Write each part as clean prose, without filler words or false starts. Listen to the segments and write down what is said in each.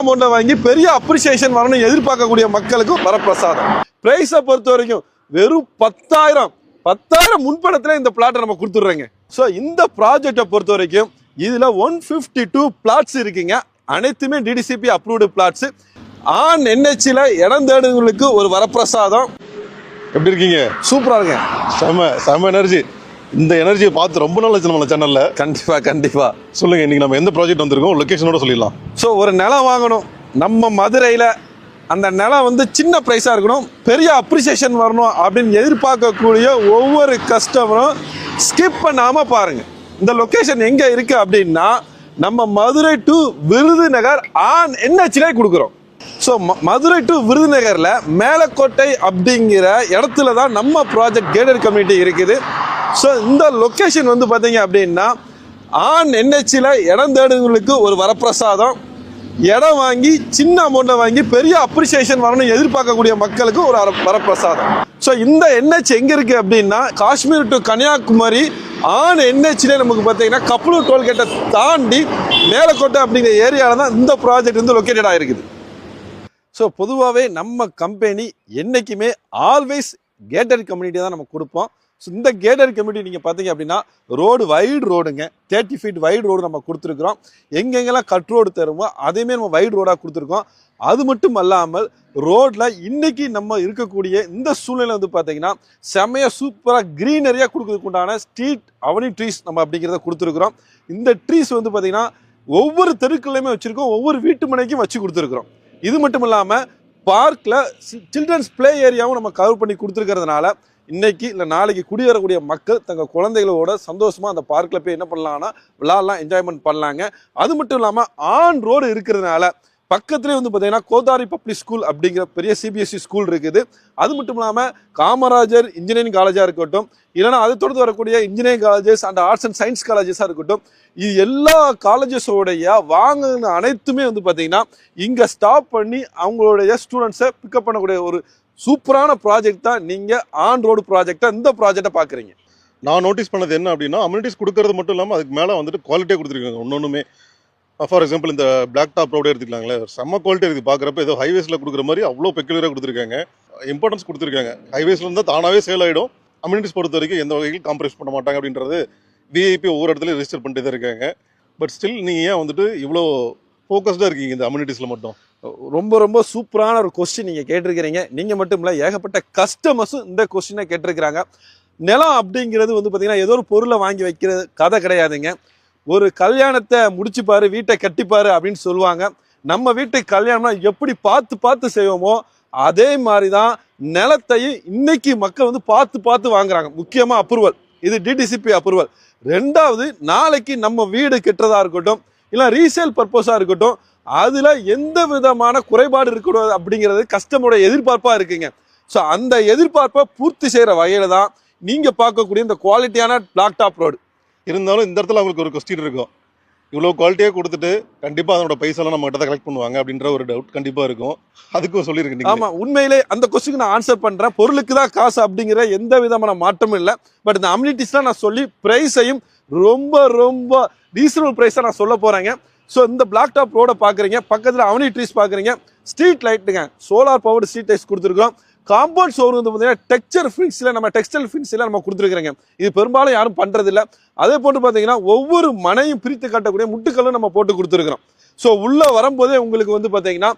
அமௌண்ட்டை வாங்கி பெரிய அப்ரிசியேஷன் வரணும் எதிர்பார்க்கக்கூடிய மக்களுக்கு வரப்பிரசாதம். பிரைஸை பொறுத்த வரைக்கும் வெறும் 10,000 முன்பணத்தில் இந்த பிளாட்டை நம்ம கொடுத்துட்றோங்க. ஸோ இந்த ப்ராஜெக்டை பொறுத்த வரைக்கும் இதில் 152 பிளாட்ஸ் இருக்குங்க. அனைத்துமே டிடிசிபி அப்ரூவ்டு பிளாட்ஸ். ஆன் என்ஹெச்சில் இடம் தேடுங்களுக்கு ஒரு வரப்பிரசாதம். எப்படி இருக்கீங்க? சூப்பராக இருக்கேன். செம எனர்ஜி. இந்த எனர்ஜியை பார்த்து ரொம்ப நாள் ஆச்சு நம்ம சேனல்ல. கண்டிப்பா சொல்லுங்க, இன்னைக்கு நம்ம எந்த ப்ராஜெக்ட் வந்திருக்கோம், லொகேஷனோட சொல்லிடலாம். ஸோ ஒரு நிலம் வாங்கணும் நம்ம மதுரையில், அந்த நிலம் வந்து சின்ன ப்ரைஸாக இருக்கணும், பெரிய அப்ரிசியேஷன் வரணும் அப்படின்னு எதிர்பார்க்கக்கூடிய ஒவ்வொரு கஸ்டமரும் ஸ்கிப் பண்ணாமல் பாருங்கள். இந்த லொக்கேஷன் எங்கே இருக்குது அப்படின்னா நம்ம மதுரை டு விருதுநகர் ஆன் என்ஹெச்லே கொடுக்குறோம். ஸோ மதுரை டு விருதுநகரில் மேலக்கோட்டை அப்படிங்கிற இடத்துல தான் நம்ம ப்ராஜெக்ட் கேட்டட் கம்யூனிட்டி இருக்குது. ஸோ இந்த லொக்கேஷன் வந்து பார்த்தீங்க அப்படின்னா ஆன் என்ஹெச்சில் இடம் தேடுங்களுக்கு ஒரு வரப்பிரசாதம். இடம் வாங்கி சின்ன அமௌண்ட்டை வாங்கி பெரிய அப்ரிசியேஷன் வரணும் எதிர்பார்க்கக்கூடிய மக்களுக்கு ஒரு வரப்பிரசாதம். ஸோ இந்த என்ஹெச் எங்கே இருக்குது அப்படின்னா காஷ்மீர் டு கன்னியாகுமரி ஆன் என்ஹெச்லே நமக்கு பார்த்தீங்கன்னா கப்பலூர் டோல்கேட்டை தாண்டி மேலக்கோட்டை அப்படிங்கிற ஏரியாவில் தான் இந்த ப்ராஜெக்ட் வந்து லொக்கேட்டட் ஆகிருக்குது. ஸோ பொதுவாகவே நம்ம கம்பெனி என்றைக்குமே ஆல்வேஸ் கேட்டட் கம்யூனிட்டி தான் நம்ம கொடுப்போம். ஸோ இந்த கேட்டட் கம்யூனிட்டி நீங்கள் பார்த்தீங்க அப்படின்னா ரோடு வைடு ரோடுங்க, 30 ஃபீட் வைடு ரோடு நம்ம கொடுத்துருக்குறோம். எங்கெங்கெல்லாம் கட் ரோடு தருமோ அதையுமே நம்ம வைடு ரோடாக கொடுத்துருக்கோம். அது மட்டும் அல்லாமல் ரோட்டில் இன்றைக்கி நம்ம இருக்கக்கூடிய இந்த சூழ்நிலை வந்து பார்த்தீங்கன்னா செம்மையாக சூப்பராக க்ரீனரியாக கொடுக்கறதுக்கு உண்டான ஸ்ட்ரீட் அவனி ட்ரீஸ் நம்ம அப்படிங்கிறத கொடுத்துருக்குறோம். இந்த ட்ரீஸ் வந்து பார்த்திங்கன்னா ஒவ்வொரு தெருக்கள்லையுமே வச்சுருக்கோம், ஒவ்வொரு வீட்டு மனைக்கும் வச்சு கொடுத்துருக்குறோம். இது மட்டும் இல்லாமல் பார்க்கில் சில்ட்ரன்ஸ் பிளே ஏரியாவும் நம்ம கவர் பண்ணி கொடுத்துருக்கிறதுனால இன்னைக்கு இல்லை நாளைக்கு குடியேறக்கூடிய மக்கள் தங்கள் குழந்தைகளோட சந்தோஷமாக அந்த பார்க்கில் போய் என்ன பண்ணலாம்னா விளாட்லாம், என்ஜாய்மெண்ட் பண்ணலாங்க. அது மட்டும் இல்லாமல் ஆன் ரோடு இருக்கிறதுனால பக்கத்துலேயே வந்து பார்த்தீங்கன்னா கோதாரி பப்ளிக் ஸ்கூல் அப்படிங்கிற பெரிய சிபிஎஸ்சி ஸ்கூல் இருக்குது. அது மட்டும் இல்லாமல் காமராஜர் இன்ஜினியரிங் காலேஜாக இருக்கட்டும், இல்லைனா அதை தொடர்ந்து வரக்கூடிய engineering colleges and arts and science காலேஜஸாக இருக்கட்டும், இது எல்லா காலேஜஸோடைய வாங்கின அனைத்துமே வந்து பார்த்தீங்கன்னா இங்கே ஸ்டாப் பண்ணி அவங்களுடைய ஸ்டூடெண்ட்ஸை பிக்கப் பண்ணக்கூடிய ஒரு சூப்பரான ப்ராஜெக்ட் தான் நீங்கள் ஆன் ரோடு ப்ராஜெக்டாக இந்த ப்ராஜெக்டை பார்க்குறீங்க. நான் நோட்டீஸ் பண்ணது என்ன அப்படின்னா அம்யூனிட்டிஸ் கொடுக்கறது மட்டும் இல்லாமல் அதுக்கு மேலே வந்துட்டு குவாலிட்டியாக கொடுத்துருக்காங்க. ஒன்னொன்றுமே ஃபார் எக்ஸாம்பிள் இந்த பிளாக் டாப் ரோடு எடுத்துக்கலாங்களே, செம்ம குவாலிட்டி இருக்குது. பார்க்குறப்ப ஏதோ ஹைவேஸில் கொடுக்குற மாதிரி அவ்வளோ பெக்குலராக கொடுத்துருக்காங்க, இம்பார்ட்டன்ஸ் கொடுத்துருக்காங்க. ஹைவேஸில் இருந்தால் தானாகவே சேல் ஆகிடும். அம்யூனிட்டிஸ் பொறுத்த வரைக்கும் எந்த வகையில் காம்ப்ரமைஸ் பண்ண மாட்டாங்க அப்படின்றது விஐபி ஒவ்வொரு இடத்துலையும் ரெஜிஸ்டர் பண்ணிட்டு தான் இருக்காங்க. பட் ஸ்டில் நீங்கள் ஏன் வந்துட்டு இவ்வளோ ஃபோக்கஸ்டாக இருக்கீங்க இந்த அம்யூனிட்டிஸில் மட்டும்? ரொம்ப சூப்பரான ஒரு கொஸ்டின் நீங்கள் கேட்டிருக்கிறீங்க. நீங்கள் மட்டும் இல்லை, ஏகப்பட்ட கஸ்டமர்ஸும் இந்த கொஸ்டினை கேட்டிருக்கிறாங்க. நிலம் அப்படிங்கிறது வந்து பார்த்தீங்கன்னா ஏதோ ஒரு பொருளை வாங்கி வைக்கிற கதை கிடையாதுங்க. ஒரு கல்யாணத்தை முடிச்சுப்பாரு, வீட்டை கட்டிப்பாரு அப்படின்னு சொல்லுவாங்க. நம்ம வீட்டுக்கு கல்யாணம்னா எப்படி பார்த்து செய்வோமோ அதே மாதிரி தான் நிலத்தையும் இன்னைக்கு மக்கள் வந்து பார்த்து வாங்குறாங்க. முக்கியமாக அப்ரூவல், இது டிடிசிபி அப்ரூவல். ரெண்டாவது, நாளைக்கு நம்ம வீடு கட்டுறதா இருக்கட்டும், இல்லை ரீசேல் பர்பஸாக இருக்கட்டும், அதில் எந்த விதமான குறைபாடு இருக்கக்கூடாது அப்படிங்கிறது கஸ்டமரோட எதிர்பார்ப்பாக இருக்குங்க. ஸோ அந்த எதிர்பார்ப்பை பூர்த்தி செய்கிற வகையில் தான் நீங்கள் பார்க்கக்கூடிய இந்த குவாலிட்டியான பிளாக் டாப் ரோடு. இருந்தாலும் இந்த இடத்துல அவங்களுக்கு ஒரு கொஸ்டின் இருக்கும், இவ்வளோ குவாலிட்டியாக கொடுத்துட்டு கண்டிப்பாக அதனோட பைசாலாம் நம்ம கிட்ட கலெக்ட் பண்ணுவாங்க அப்படின்ற ஒரு டவுட் கண்டிப்பாக இருக்கும். அதுக்கும் சொல்லியிருக்கேன். ஆமாம், உண்மையிலே அந்த கொஸ்டினுக்கு நான் ஆன்சர் பண்ணுறேன். பொருளுக்கு தான் காசு அப்படிங்கிற எந்த விதமான மாற்றமும் இல்லை. பட் இந்த அம்யூனிட்டிஸ்லாம் நான் சொல்லி ப்ரைஸையும் ரொம்ப ரீசனபிள் ப்ரைஸாக நான் சொல்ல போகிறேங்க. ஸோ இந்த பிளாக் டாப் ரோடை பார்க்குறீங்க, பக்கத்தில் அவனி ட்ரீஸ் பார்க்குறீங்க, ஸ்ட்ரீட் லைட்டுங்க, சோலார் பவர்டு ஸ்ட்ரீட் லைட்ஸ் கொடுத்துருக்கோம். காம்பவுண்ட் சோர் வந்து பார்த்தீங்கன்னா டெக்ஸ்டைல் ஃபினிஷில் நம்ம கொடுத்துருக்குறோங்க. இது பெரும்பாலும் யாரும் பண்ணுறதில்ல. அதே போட்டு பார்த்தீங்கன்னா ஒவ்வொரு மனையும் பிரித்து காட்டக்கூடிய முட்டுக்களும் நம்ம போட்டு கொடுத்துருக்குறோம். ஸோ உள்ளே வரும்போதே உங்களுக்கு வந்து பார்த்தீங்கன்னா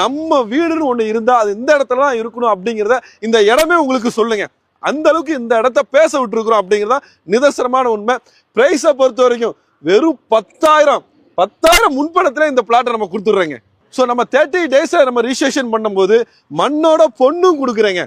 நம்ம வீடுன்னு ஒன்று இருந்தால் அது இந்த இடத்துல தான் இருக்கணும் அப்படிங்கிறத இந்த இடமே உங்களுக்கு சொல்லுங்க. அந்த அளவுக்கு இந்த இடத்த பேச விட்டுருக்குறோம் அப்படிங்கிறதா நிதர்சனமான உண்மை. ப்ரைஸை பொறுத்த வரைக்கும் வெறும் 10,000 முன்பணத்தில் இந்த பிளாட்டை நம்ம கொடுத்துட்றோங்க. ஸோ நம்ம 30 டேஸில் நம்ம ரிஜிஸ்ட்ரேஷன் பண்ணும்போது மண்ணோட பொண்ணும் கொடுக்குறேங்க.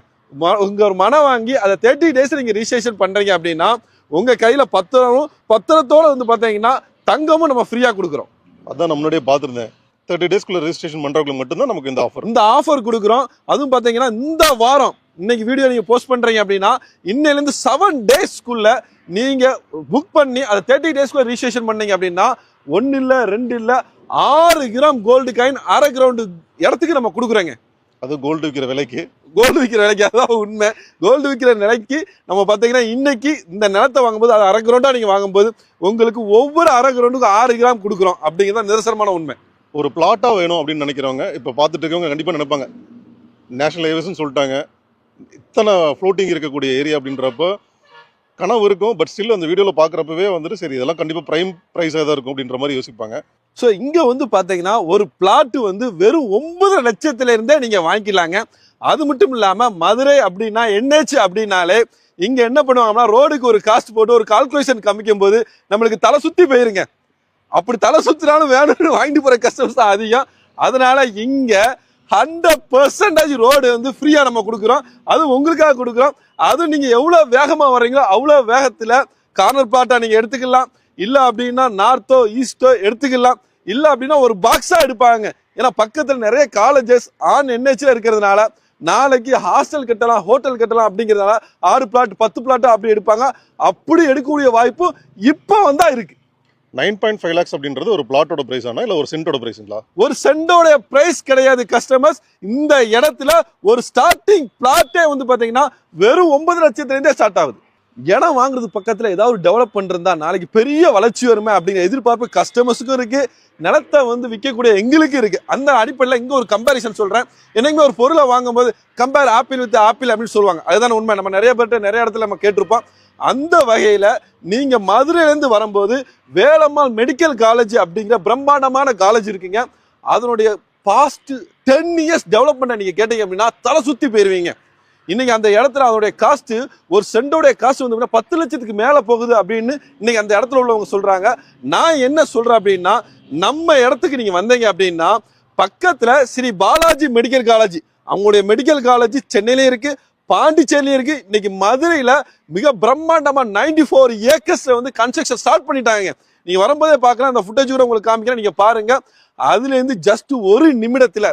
உங்கள் ஒரு மனை வாங்கி அதை 30 டேஸில் நீங்கள் ரிஜிஸ்ட்ரேஷன் பண்ணுறீங்க அப்படின்னா உங்கள் கையில் பத்திரத்தோடு வந்து பார்த்தீங்கன்னா தங்கமும் நம்ம ஃப்ரீயாக கொடுக்குறோம். அதான் நம்மளுடைய பார்த்துருந்தேன், 30 டேஸ்க்குள்ள ரெஜிஸ்ட்ரேஷன் பண்ணுறவங்களுக்கு மட்டும்தான் நமக்கு இந்த ஆஃபர் கொடுக்குறோம். அதுவும் பார்த்தீங்கன்னா இந்த வாரம் இன்னைக்கு வீடியோ நீங்கள் போஸ்ட் பண்ணுறீங்க அப்படின்னா இன்னையிலேருந்து 7 டேஸ்க்குள்ள நீங்கள் புக் பண்ணி அதை 30 டேஸ்க்குள்ள ரிஜிஸ்ட்ரேஷன் பண்ணீங்க அப்படின்னா 1 இல்லை 2 இல்லை 6 கிராம் கோல்டு காயின் அரை கிரவுண்டு இடத்துக்கு நம்ம கொடுக்குறோங்க. அது கோல்டு விற்கிற விலைக்கு அதான் உண்மை. கோல்டு விற்கிற நிலைக்கு நம்ம பார்த்தீங்கன்னா இன்னைக்கு இந்த நிலத்தை வாங்கும்போது அது அரை கிரவுண்டா நீங்கள் வாங்கும்போது உங்களுக்கு ஒவ்வொரு அரை கிரவுண்டுக்கும் 6 கிராம் கொடுக்குறோம் அப்படிங்கிறத நிதர்சனமான உண்மை. ஒரு பிளாட்டாக வேணும் அப்படின்னு நினைக்கிறவங்க இப்போ பார்த்துட்டு இருக்கவங்க கண்டிப்பாக நினைப்பாங்க நேஷனல் ஹைவேஸ்ன்னு சொல்லிட்டாங்க, இத்தனை ஃப்ளோட்டிங் இருக்கக்கூடிய ஏரியா அப்படின்றப்போ கனவு இருக்கும். பட் ஸ்டில் அந்த வீடியோவில் பார்க்குறப்பவே வந்துட்டு சரி இதெல்லாம் கண்டிப்பாக ப்ரைம் ப்ரைஸாக தான் இருக்கும் அப்படின்ற மாதிரி யோசிப்பாங்க. ஸோ இங்கே வந்து பார்த்தீங்கன்னா ஒரு பிளாட்டு வந்து வெறும் 9 லட்சத்திலிருந்தே நீங்கள் வாங்கிக்கலாங்க. அது மட்டும் இல்லாமல் மதுரை அப்படின்னா என்ஹெச் அப்படின்னாலே இங்கே என்ன பண்ணுவாங்கன்னா ரோடுக்கு ஒரு காஸ்ட் போட்டு ஒரு கால்குலேஷன் காமிக்கும் போது நம்மளுக்கு தலை சுற்றி போயிருங்க. அப்படி தலை சுற்றினாலும் வேணும்னு வாங்கிட்டு போகிற கஸ்டமர்ஸ் தான் அதிகம். அதனால இங்கே 100% ரோடு வந்து ஃப்ரீயாக நம்ம கொடுக்குறோம். அதுவும் உங்களுக்காக கொடுக்குறோம். அதுவும் நீங்கள் எவ்வளோ வேகமாக வர்றீங்களோ அவ்வளோ வேகத்தில் கார்னர் பிளாட்டாக நீங்கள் எடுத்துக்கலாம். இல்லை அப்படின்னா நார்த்தோ ஈஸ்டோ எடுத்துக்கலாம். இல்லை அப்படின்னா ஒரு பாக்ஸாக எடுப்பாங்க. ஏன்னா பக்கத்தில் நிறைய காலேஜஸ் என்ஹெச்சில் இருக்கிறதுனால நாளைக்கு ஹாஸ்டல் கட்டலாம், ஹோட்டல் கட்டலாம் அப்படிங்கிறதுனால 6 பிளாட் 10 பிளாட்டா அப்படி எடுப்பாங்க. அப்படி எடுக்கக்கூடிய வாய்ப்பு இப்போ வந்தா இருக்கு. 9.5 lakhs அப்படின்றது ஒரு பிளாட்டோட பிரைஸ் ஆனா இல்லை ஒரு சென்டோட பிரைஸுங்களா? ஒரு சென்டோட பிரைஸ் கிடையாது கஸ்டமர்ஸ். இந்த இடத்துல ஒரு ஸ்டார்டிங் பிளாட்டே வந்து பாத்தீங்கன்னா வெறும் 9 லட்சத்திலிருந்தே ஸ்டார்ட் ஆகுது. இடம் வாங்குறது பக்கத்துல ஏதாவது டெவலப் பண்ணிருந்தா நாளைக்கு பெரிய வளர்ச்சி வருமே அப்படிங்கிற எதிர்பார்ப்பு கஸ்டமர்ஸுக்கும் இருக்கு, நிலத்தை வந்து விற்கக்கூடிய எங்களுக்கு இருக்கு. அந்த அடிப்படையில் இங்க ஒரு கம்பேரிசன் சொல்றேன். என்னைக்குமே ஒரு பொருளை வாங்கும்போது கம்பேர் ஆப்பிள் வித் ஆப்பிள் அப்படின்னு சொல்லுவாங்க. அதுதான் உண்மை. நம்ம நிறைய பேர்ட்ட நிறைய இடத்துல நம்ம கேட்டிருப்போம். அந்த வகையில நீங்க மதுரையிலேருந்து வரும்போது வேலம்மாள் மெடிக்கல் காலேஜ் அப்படிங்கிற பிரம்மாண்டமான காலேஜ் இருக்குங்க. அதனுடைய பாஸ்ட் 10 இயர்ஸ் டெவலப்மெண்ட் நீங்க கேட்டீங்க அப்படின்னா தலை சுத்தி போயிருவீங்க. இன்னைக்கு அந்த இடத்துல அதோடைய காஸ்ட் ஒரு சென்டோடைய காஸ்ட் வந்து 10 லட்சத்துக்கு மேல போகுது அப்படின்னு இன்னைக்கு அந்த இடத்துல உள்ளவங்க சொல்றாங்க. நான் என்ன சொல்றேன் அப்படின்னா நம்ம இடத்துக்கு நீங்க வந்தீங்க அப்படின்னா பக்கத்துல ஸ்ரீ பாலாஜி மெடிக்கல் காலேஜ், அவங்களுடைய மெடிக்கல் காலேஜ் சென்னையில இருக்கு, பாண்டிச்சேரியில இருக்கு. இன்னைக்கு மதுரையில மிக பிரம்மாண்டமா 94 ஏக்கர்ஸ்ல வந்து கன்ஸ்ட்ரக்ஷன் ஸ்டார்ட் பண்ணிட்டாங்க. நீங்க வரும்போதே பார்க்கலாம். அந்த ஃபுட்டேஜ் கூட உங்களுக்கு காமிக்கிறேன், நீங்க பாருங்க. அதுல இருந்து ஜஸ்ட் ஒரு நிமிடத்துல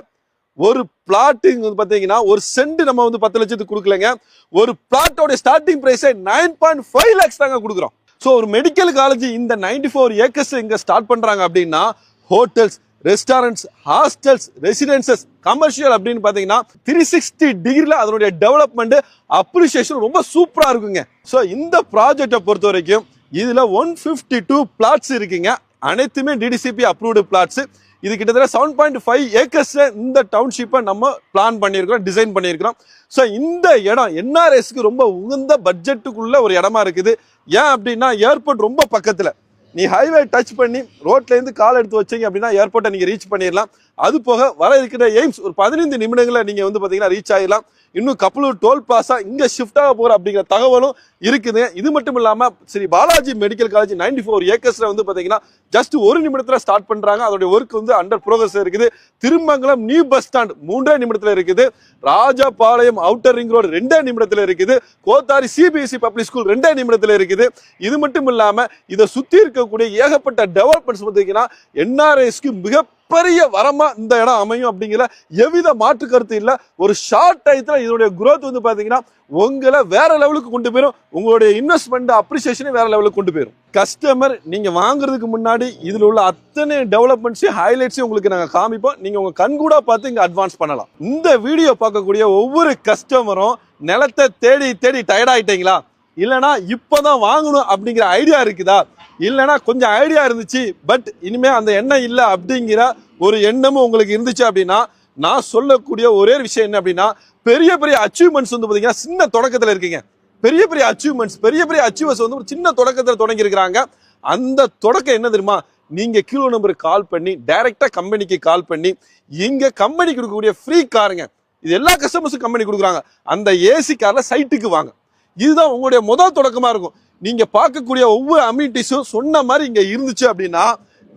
ஒரு பிளாட் பாத்தீங்கன்னா ஒரு சென்ட் நம்ம வந்து 10 லட்சத்துக்கு கொடுக்கலங்க. ஒரு பிளாட்டோட ஸ்டார்டிங் பிரைஸ் 9.5 lakhs தாங்க கொடுக்குறோம். ஸோ ஒரு மெடிக்கல் காலேஜ் இந்த 94 ஏக்கர்ஸ் இங்க ஸ்டார்ட் பண்றாங்க அப்படின்னா hotels, restaurants, hostels, residences, commercial அப்படின்னு பாத்தீங்கன்னா 360 டிகிரில அதனுடைய டெவலப்மெண்ட் அப்ரிசியேஷன் ரொம்ப சூப்பரா இருக்குங்க. ஸோ இந்த ப்ராஜெக்டை பொறுத்த வரைக்கும் இதுல 152 பிளாட்ஸ் இருக்குங்க. அனைத்துமே டிடிசிபி அப்ரூவ்டு பிளாட்ஸ். இது கிட்டத்தட்ட 7.5 ஏக்கர்ஸ்ல இந்த டவுன்ஷிப்பை நம்ம பிளான் பண்ணியிருக்கிறோம், டிசைன் பண்ணியிருக்கிறோம். ஸோ இந்த இடம் என்ஆர்எஸ்க்கு ரொம்ப உகந்த பட்ஜெட்டுக்குள்ள ஒரு இடமா இருக்குது. ஏன் அப்படின்னா ஏர்போர்ட் ரொம்ப பக்கத்துல, நீ ஹைவே டச் பண்ணி ரோட்ல இருந்து கால் எடுத்து வச்சீங்க அப்படின்னா ஏர்போர்ட்டை நீங்க ரீச் பண்ணிடலாம். அது போக வர இருக்கிற எய்ம்ஸ் ஒரு 15 நிமிடங்களை நீங்க வந்து பாத்தீங்கன்னா ரீச் ஆகிடலாம். இன்னும் கப்பலூர் டோல் பிளாசா இங்க ஷிஃப்ட் ஆக போற அப்படிங்கிற தகவலும் இருக்குது. இது மட்டும் இல்லாம ஸ்ரீ பாலாஜி மெடிக்கல் காலேஜ் 94 ஏக்கர்ஸ்ல வந்து பாத்தீங்கன்னா ஜஸ்ட் ஒரு நிமிடத்துல ஸ்டார்ட் பண்றாங்க. அதோட ஒர்க் வந்து அண்டர் ப்ரோக்ரஸ் இருக்குது. திருமங்கலம் நியூ பஸ் ஸ்டாண்ட் 3 நிமிடத்துல இருக்குது. ராஜபாளையம் அவுட்டர் ரிங் ரோடு 2 நிமிடத்துல இருக்குது. கோத்தாரி சிபிஎஸ்இ பப்ளிக் ஸ்கூல் 2 நிமிடத்துல இருக்குது. இது மட்டும் இல்லாம இதை சுத்தி இருக்கக்கூடிய ஏகப்பட்ட டெவலப்மெண்ட்ஸ் பார்த்தீங்கன்னா என்ஆர்எஸ்க்கு மிக பெரிய வரமா இந்த இடம் அமையும் அப்படிங்கிற எவ்வித மாற்று கருத்து இல்லை. ஒரு ஷார்ட் டயத்துல இதனுடைய growth வந்து பாத்தீங்கன்னா உங்களை வேற லெவலுக்கு கொண்டு போயிடும். உங்களுடைய இன்வெஸ்ட்மெண்ட் அப்ரிசியேஷனை வேற லெவலுக்கு கொண்டு போயிடும். கஸ்டமர் நீங்க வாங்குறதுக்கு முன்னாடி இதுல உள்ள அத்தனை டெவலப்மெண்ட்ஸையும் ஹைலைட்ஸையும் உங்களுக்கு நாங்க காமிப்போம். நீங்க உங்க கண்கூடா பார்த்து இங்க அட்வான்ஸ் பண்ணலாம். இந்த வீடியோ பார்க்கக்கூடிய ஒவ்வொரு கஸ்டமரும் நிலத்தை தேடி தேடி டயர்ட் ஆயிட்டீங்களா, இல்லைன்னா இப்பதான் வாங்கணும் அப்படிங்கிற ஐடியா இருக்குதா, இல்லைன்னா கொஞ்சம் ஐடியா இருந்துச்சு பட் இனிமே அந்த எண்ணம் இல்லை அப்படிங்கிற ஒரு எண்ணமும் உங்களுக்கு இருந்துச்சு அப்படின்னா நான் சொல்லக்கூடிய ஒரே விஷயம் என்ன அப்படின்னா பெரிய பெரிய அச்சீவ்மெண்ட்ஸ் வந்து பார்த்தீங்கன்னா சின்ன தொடக்கத்தில் இருக்குங்க. பெரிய பெரிய அச்சீவர்ஸ் வந்து ஒரு சின்ன தொடக்கத்தில் தொடங்கி இருக்கிறாங்க. அந்த தொடக்கம் என்ன தெரியுமா, நீங்க கீழோ நம்பருக்கு கால் பண்ணி டைரக்டா கம்பெனிக்கு கால் பண்ணி இங்க கம்பெனி கொடுக்கக்கூடிய ஃப்ரீ காருங்க. இது எல்லா கஸ்டமர்ஸும் கம்பெனி கொடுக்குறாங்க. அந்த ஏசி கார்ல சைட்டுக்கு வாங்க. இதுதான் உங்களுடைய முதல் தொடக்கமா இருக்கும். நீங்க பார்க்கக்கூடிய ஒவ்வொரு அம்யூனிட்டிஸும் சொன்ன மாதிரி இங்க இருந்துச்சு அப்படின்னா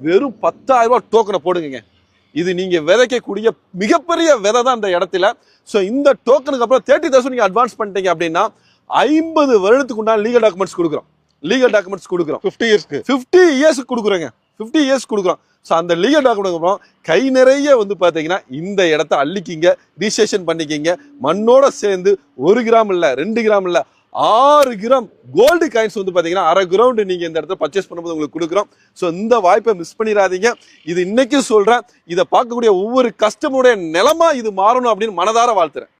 வெறும் 10,000 ரூபாய் டோக்கனை போடுங்க. இது நீங்க விதைக்கக்கூடிய மிகப்பெரிய விதை தான் இந்த இடத்துல. ஸோ இந்த டோக்கனுக்கு அப்புறம் 30,000 நீங்க அட்வான்ஸ் பண்ணிட்டீங்க அப்படின்னா 50 வருடத்துக்கு உண்டான லீகல் டாக்குமெண்ட்ஸ் கொடுக்குறோம். 50 இயர்ஸ்க்கு கொடுக்குறோங்க. 50 இயர்ஸ் கொடுக்குறோம். ஸோ அந்த லீகல் டாக்குமெண்ட் அப்புறம் கை நிறைய வந்து பார்த்தீங்கன்னா இந்த இடத்த அள்ளிக்கிங்க, ரிஜிஸ்ட்ரேஷன் பண்ணிக்கிங்க. மண்ணோட சேர்ந்து 1 கிராம் இல்லை, 2 கிராம் இல்லை, 6 கிராம் கோல்டு காயின்ஸ் வந்து பார்த்தீங்கன்னா 1/2 கிரவுண்ட் நீங்க இந்த இடத்துல பர்ச்சேஸ் பண்ணும்போது உங்களுக்கு கொடுக்குறோம். ஸோ இந்த வாய்ப்பை மிஸ் பண்ணிடாதீங்க. இது இன்னைக்கு சொல்றேன், இதை பார்க்கக்கூடிய ஒவ்வொரு கஸ்டமருடைய நிலமா இது மாறணும் அப்படின்னு மனதார வாழ்த்துறேன்.